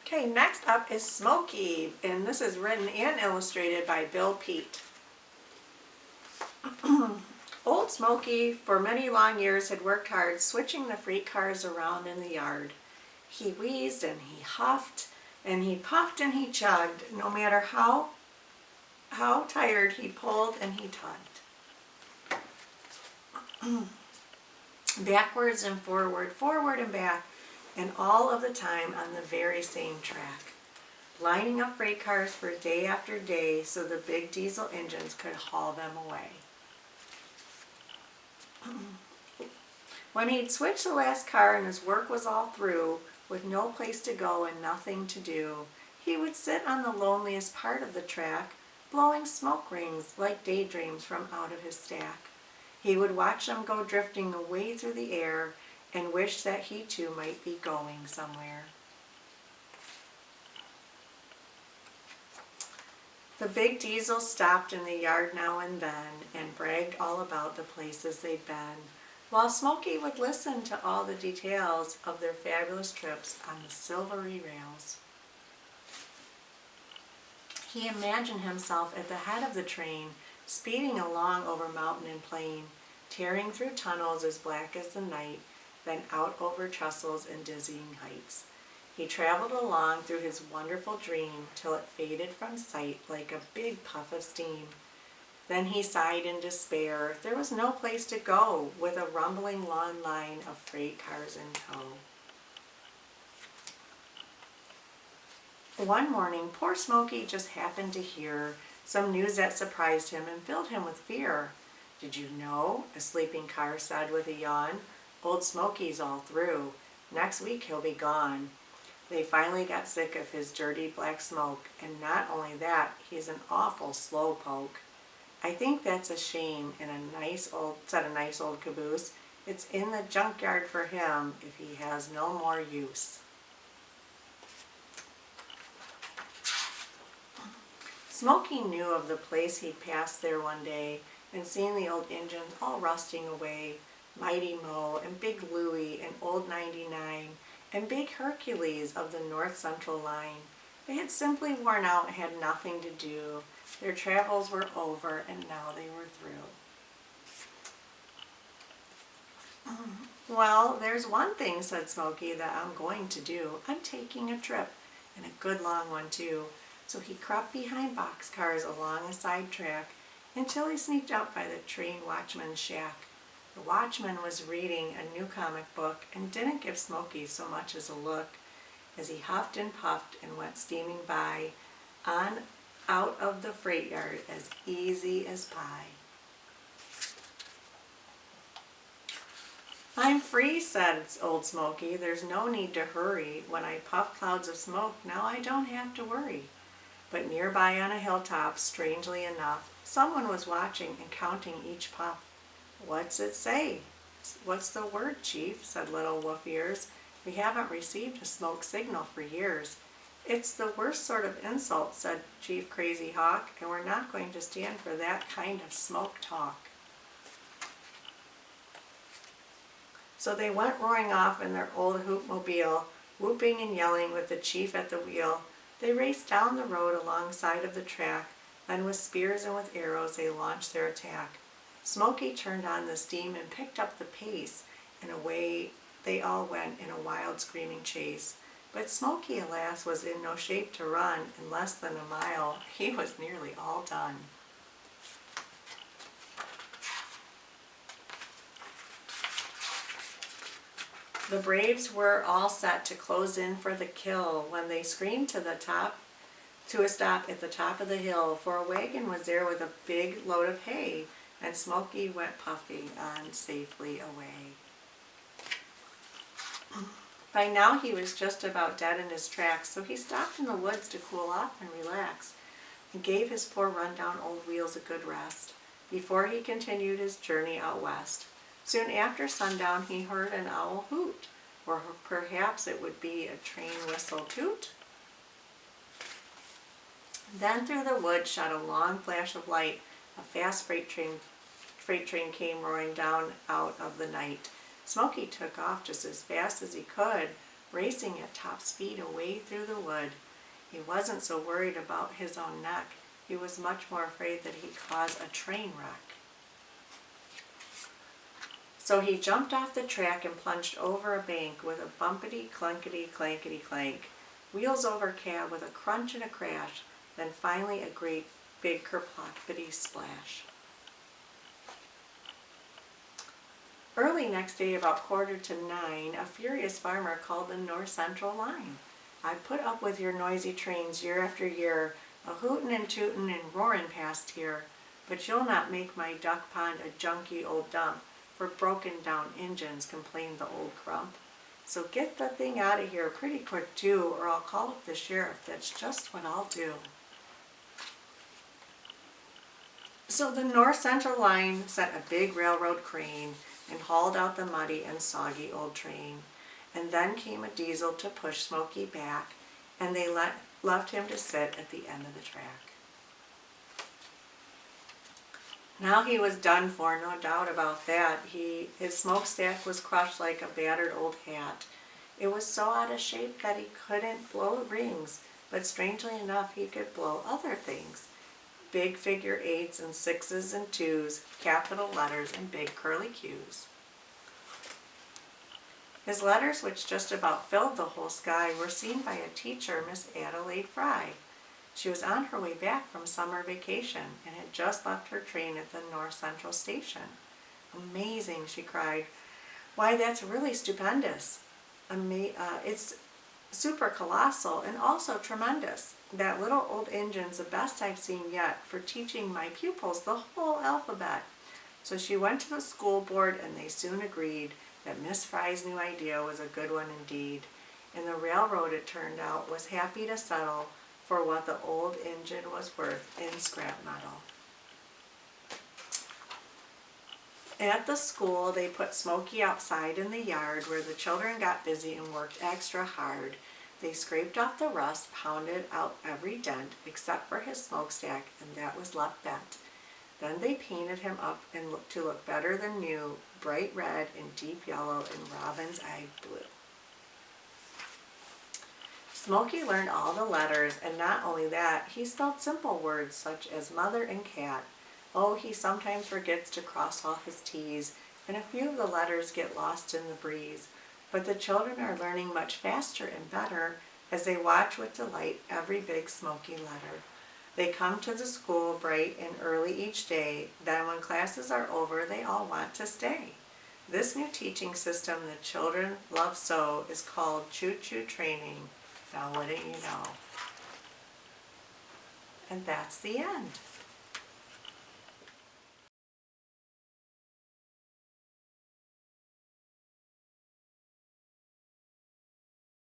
Okay, next up is Smokey, and this is written and illustrated by Bill Peet. Old Smokey, for many long years, had worked hard switching the freight cars around in the yard. He wheezed and he huffed and he puffed and he chugged, no matter how tired he pulled and he tugged. Backwards and forward, forward and back, and all of the time on the very same track, lining up freight cars for day after day so the big diesel engines could haul them away. When he'd switched the last car and his work was all through, with no place to go and nothing to do, he would sit on the loneliest part of the track, blowing smoke rings like daydreams from out of his stack. He would watch them go drifting away through the air and wish that he too might be going somewhere. The big diesels stopped in the yard now and then and bragged all about the places they'd been, while Smokey would listen to all the details of their fabulous trips on the silvery rails. He imagined himself at the head of the train, speeding along over mountain and plain, tearing through tunnels as black as the night, then out over trestles and dizzying heights. He traveled along through his wonderful dream till it faded from sight like a big puff of steam. Then he sighed in despair. There was no place to go with a rumbling long line of freight cars in tow. One morning, poor Smokey just happened to hear some news that surprised him and filled him with fear. "Did you know?" a sleeping car said with a yawn. "Old Smokey's all through. Next week he'll be gone." They finally got sick of his dirty black smoke, and not only that, he's an awful slowpoke. "I think that's a shame," said a nice old caboose. "It's in the junkyard for him if he has no more use." Smokey knew of the place he'd passed there one day and seen the old engines all rusting away, Mighty Mo and Big Louie and Old 99 and Big Hercules of the North Central line. They had simply worn out and had nothing to do. Their travels were over and now they were through. "Well, there's one thing," said Smokey, "that I'm going to do. I'm taking a trip, and a good long one too." So he crept behind boxcars along a side track until he sneaked out by the train watchman's shack. The watchman was reading a new comic book and didn't give Smokey so much as a look as he huffed and puffed and went steaming by on out of the freight yard as easy as pie. "I'm free," said old Smokey. "There's no need to hurry. When I puff clouds of smoke, now I don't have to worry." But nearby on a hilltop, strangely enough, someone was watching and counting each puff. "What's it say?" "What's the word, Chief?" said little Wolf Ears. "We haven't received a smoke signal for years." "It's the worst sort of insult," said Chief Crazy Hawk, "and we're not going to stand for that kind of smoke talk." So they went roaring off in their old hoopmobile, whooping and yelling with the chief at the wheel. They raced down the road alongside of the track, then with spears and with arrows they launched their attack. Smokey turned on the steam and picked up the pace, and away they all went in a wild screaming chase. But Smokey, alas, was in no shape to run. In less than a mile, he was nearly all done. The braves were all set to close in for the kill when they screamed to a stop at the top of the hill, for a wagon was there with a big load of hay, and Smokey went puffing on safely away. By now he was just about dead in his tracks, so he stopped in the woods to cool off and relax, and gave his poor run-down old wheels a good rest before he continued his journey out west. Soon after sundown he heard an owl hoot, or perhaps it would be a train whistle toot. Then through the wood shot a long flash of light. A fast freight train came roaring down out of the night. Smokey took off just as fast as he could, racing at top speed away through the wood. He wasn't so worried about his own neck. He was much more afraid that he'd cause a train wreck. So he jumped off the track and plunged over a bank with a bumpity, clunkety, clankety clank. Wheels over cab with a crunch and a crash, then finally a great big kerploppity splash. Early next day, about 8:45, a furious farmer called the North Central line. "I put up with your noisy trains year after year, a hootin' and tootin' and roarin' past here, but you'll not make my duck pond a junky old dump for broken down engines," complained the old crump. "So get the thing out of here pretty quick too, or I'll call up the sheriff, that's just what I'll do." So the North Central line sent a big railroad crane and hauled out the muddy and soggy old train. And then came a diesel to push Smokey back, and they left him to sit at the end of the track. Now he was done for, no doubt about that. His smokestack was crushed like a battered old hat. It was so out of shape that he couldn't blow rings, but strangely enough he could blow other things. Big figure 8s and 6s and 2s, capital letters and big curly Q's. His letters, which just about filled the whole sky, were seen by a teacher, Miss Adelaide Fry. She was on her way back from summer vacation and had just left her train at the North Central station. "Amazing," she cried. "Why, that's really stupendous. It's super colossal and also tremendous. That little old engine's the best I've seen yet for teaching my pupils the whole alphabet." So she went to the school board, and they soon agreed that Miss Fry's new idea was a good one indeed. And the railroad, it turned out, was happy to settle for what the old engine was worth in scrap metal. At the school, they put Smokey outside in the yard where the children got busy and worked extra hard. They scraped off the rust, pounded out every dent except for his smokestack, and that was left bent. Then they painted him up to look better than new, bright red and deep yellow and robin's egg blue. Smokey learned all the letters, and not only that, he spelled simple words such as mother and cat. Oh, he sometimes forgets to cross off his T's, and a few of the letters get lost in the breeze. But the children are learning much faster and better as they watch with delight every big Smokey letter. They come to the school bright and early each day. Then when classes are over, they all want to stay. This new teaching system the children love so is called choo-choo training. Now wouldn't you know? And that's the end.